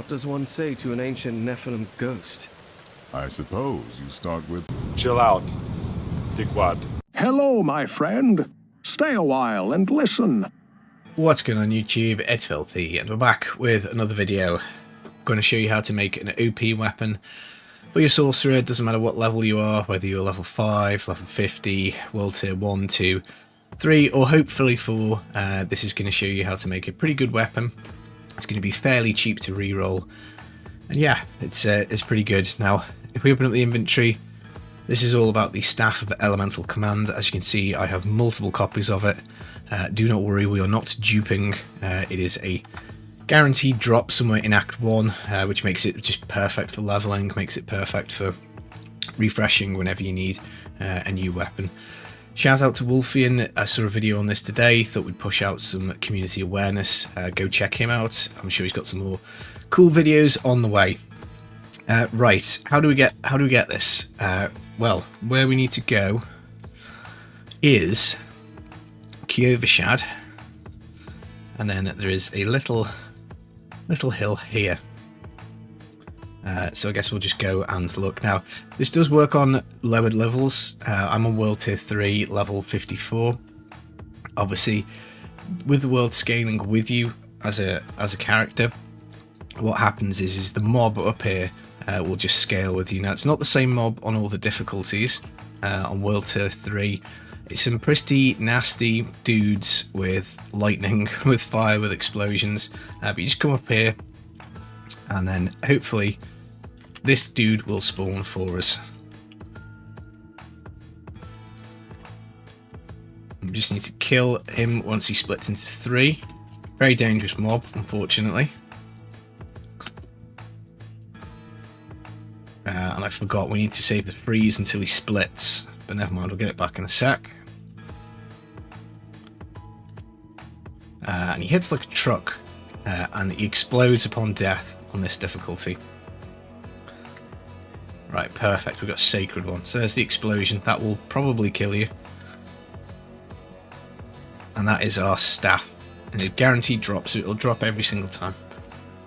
What does one say to an ancient Nephilim ghost? I suppose you start with... Chill out, dickwad. Hello, my friend. Stay a while and listen. What's going on YouTube? It's Filthy, and we're back with another video. I'm going to show you how to make an OP weapon for your Sorcerer. It doesn't matter what level you are, whether you're level 5, level 50, World Tier 1, 2, 3, or hopefully 4. This is going to show you how to make a pretty good weapon. It's going to be fairly cheap to reroll, and yeah, it's pretty good. Now, if we open up the inventory, this is all about the Staff of Elemental Command. As you can see, I have multiple copies of it. Do not worry, we are not duping. It is a guaranteed drop somewhere in Act 1, which makes it just perfect for leveling, makes it perfect for refreshing whenever you need a new weapon. Shout out to Wolfian. I saw a video on this today, thought we'd push out some community awareness. Go check him out. I'm sure he's got some more cool videos on the way. Right, how do we get this? Well, where we need to go is Kiovashad, and then there is a little hill here. So I guess we'll just go and look. Now, this does work on lowered levels. I'm on World Tier 3, level 54. Obviously, with the world scaling with you as a character, what happens is the mob up here will just scale with you. Now, it's not the same mob on all the difficulties. On World Tier 3, it's some pretty nasty dudes with lightning, with fire, with explosions. But you just come up here, and then hopefully this dude will spawn for us. We just need to kill him once he splits into 3. Very dangerous mob, unfortunately. And I forgot, we need to save the freeze until he splits. But never mind, we'll get it back in a sec. And he hits like a truck. And he explodes upon death on this difficulty. Right, perfect. We've got a sacred one. So there's the explosion. That will probably kill you. And that is our staff. And it guaranteed drops, so it'll drop every single time.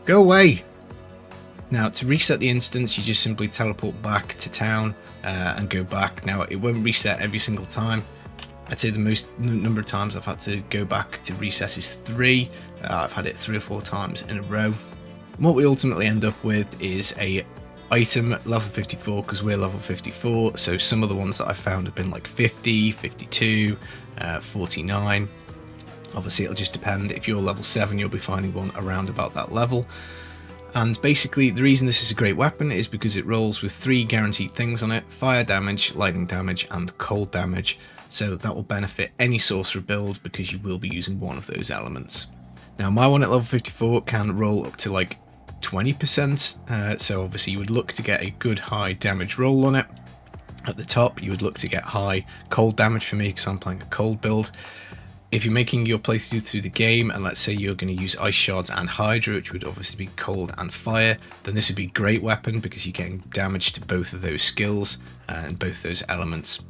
Go away! Now, to reset the instance, you just simply teleport back to town and go back. Now, it won't reset every single time. I'd say the most number of times I've had to go back to reset is 3. I've had it 3 or 4 times in a row. And what we ultimately end up with is a item level 54, because we're level 54. So some of the ones that I've found have been like 50, 52, 49. Obviously, it'll just depend. If you're level 7, you'll be finding one around about that level. And basically, the reason this is a great weapon is because it rolls with 3 guaranteed things on it: fire damage, lightning damage, and cold damage. So that will benefit any sorcerer build because you will be using one of those elements. Now, my one at level 54 can roll up to like 20%. So obviously, you would look to get a good high damage roll on it. At the top, you would look to get high cold damage for me because I'm playing a cold build. If you're making your playthrough through the game, and let's say you're going to use Ice Shards and Hydra, which would obviously be cold and fire, then this would be a great weapon because you're getting damage to both of those skills and both those elements.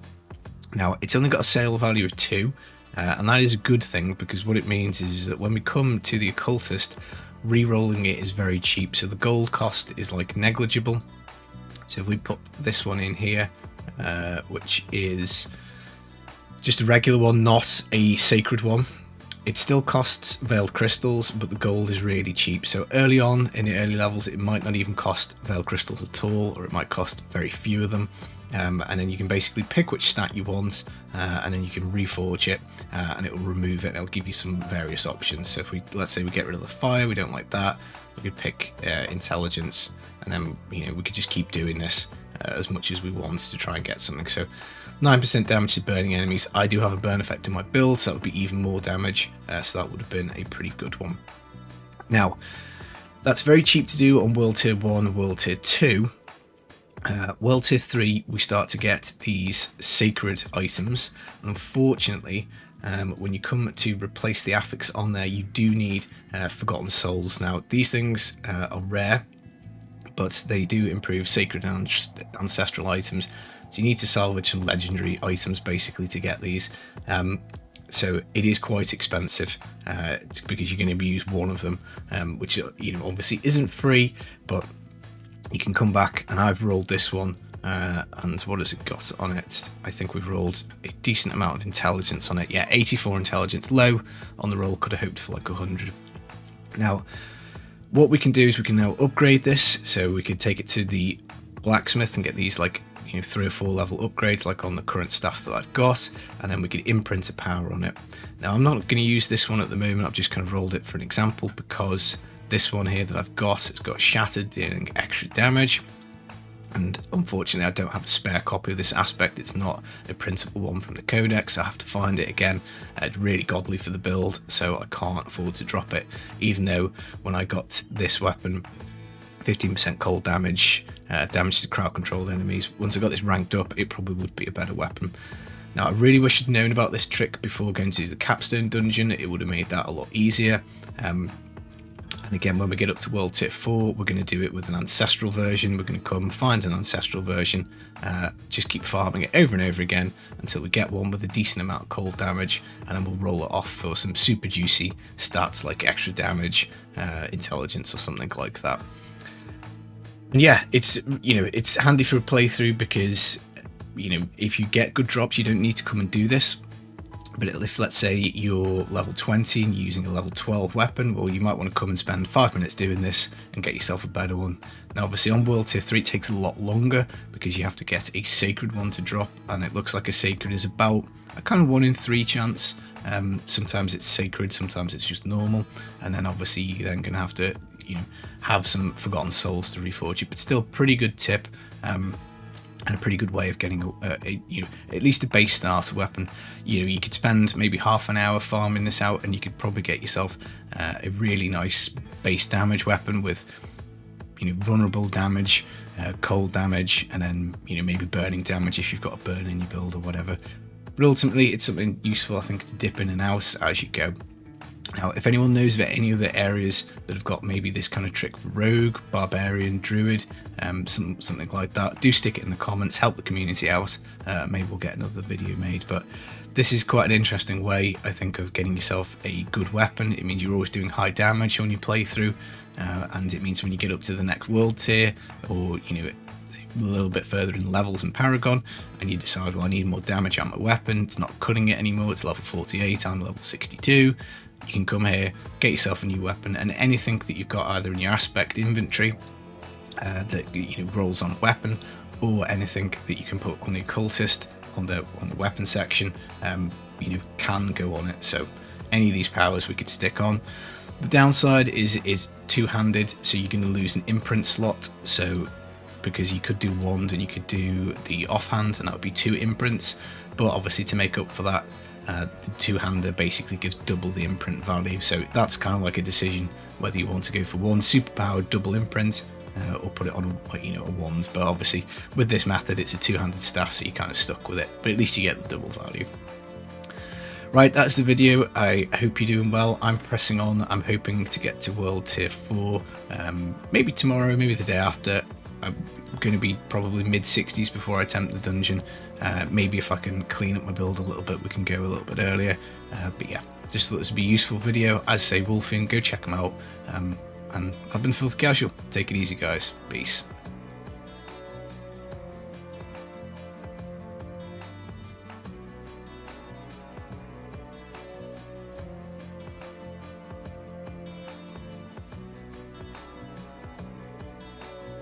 Now, it's only got a sale value of 2, and that is a good thing because what it means is that when we come to the Occultist, re-rolling it is very cheap, so the gold cost is like negligible. So if we put this one in here, which is just a regular one, not a sacred one, it still costs veiled crystals, but the gold is really cheap. So early on, in the early levels, it might not even cost veiled crystals at all, or it might cost very few of them. And then you can basically pick which stat you want, and then you can reforge it, and it will remove it, and it'll give you some various options. So if let's say we get rid of the fire, we don't like that, we could pick intelligence, and then we could just keep doing this as much as we want to try and get something. So 9% damage to burning enemies. I do have a burn effect in my build, so that would be even more damage, so that would have been a pretty good one. Now, that's very cheap to do on World Tier 1, World Tier 2. World Tier 3, we start to get these sacred items. Unfortunately, when you come to replace the affix on there, you do need Forgotten Souls. Now, these things are rare, but they do improve sacred and ancestral items. So you need to salvage some legendary items basically to get these. So it is quite expensive because you're going to use one of them, which obviously isn't free, but you can come back, and I've rolled this one, and what has it got on it? I think we've rolled a decent amount of intelligence on it. Yeah, 84 intelligence, low on the roll, could have hoped for like 100. Now, what we can do is we can now upgrade this, so we could take it to the blacksmith and get these like 3 or 4 level upgrades like on the current staff that I've got, and then we could imprint a power on it. Now I'm not going to use this one at the moment, I've just kind of rolled it for an example because this one here that I've got, it's got shattered, dealing extra damage, and unfortunately I don't have a spare copy of this aspect. It's not a printable one from the codex, I have to find it again. It's really godly for the build, so I can't afford to drop it, even though when I got this weapon 15% cold damage, damage to crowd controlled enemies. Once I got this ranked up, it probably would be a better weapon. Now, I really wish I'd known about this trick before going to the capstone dungeon. It would have made that a lot easier. And again, when we get up to World Tier 4, we're going to do it with an ancestral version. We're going to come find an ancestral version, just keep farming it over and over again until we get one with a decent amount of cold damage, and then we'll roll it off for some super juicy stats like extra damage, intelligence, or something like that. And yeah, it's handy for a playthrough because if you get good drops, you don't need to come and do this. But if, let's say, you're level 20 and you're using a level 12 weapon, well, you might want to come and spend 5 minutes doing this and get yourself a better one. Now, obviously, on World Tier 3, it takes a lot longer because you have to get a sacred one to drop, and it looks like a sacred is about a kind of 1 in 3 chance. Sometimes it's sacred, sometimes it's just normal, and then obviously you're then going to have to have some forgotten souls to reforge it, but still pretty good tip, and a pretty good way of getting at least a base starter weapon. You could spend maybe half an hour farming this out, and you could probably get yourself a really nice base damage weapon with vulnerable damage, cold damage, and then maybe burning damage if you've got a burn in your build or whatever. But ultimately, it's something useful, I think, to dip in and out as you go. Now, if anyone knows of any other areas that have got maybe this kind of trick for rogue, barbarian, druid, something like that, do stick it in the comments, help the community out. Maybe we'll get another video made, but this is quite an interesting way, I think, of getting yourself a good weapon. It means you're always doing high damage on your playthrough, and it means when you get up to the next world tier, or a little bit further in levels in Paragon, and you decide, well, I need more damage on my weapon, it's not cutting it anymore, it's level 48, I'm level 62, you can come here, get yourself a new weapon, and anything that you've got either in your aspect inventory that rolls on a weapon, or anything that you can put on the occultist on the weapon section, can go on it. So any of these powers we could stick on. The downside is two-handed, so you're going to lose an imprint slot. So because you could do wand and you could do the offhand, and that would be 2 imprints. But obviously, to make up for that, the two-hander basically gives double the imprint value. So that's kind of like a decision whether you want to go for one superpowered double imprint, or put it on a wand. But obviously, with this method, it's a two-handed staff, so you're kind of stuck with it. But at least you get the double value. Right, that's the video. I hope you're doing well. I'm pressing on. I'm hoping to get to World Tier 4, maybe tomorrow, maybe the day after. I'm going to be probably mid-60s before I attempt the dungeon. Maybe if I can clean up my build a little bit, we can go a little bit earlier. But yeah, just thought this would be a useful video. As I say, Wolfian, go check them out. And I've been Filthy Casual. Take it easy, guys. Peace.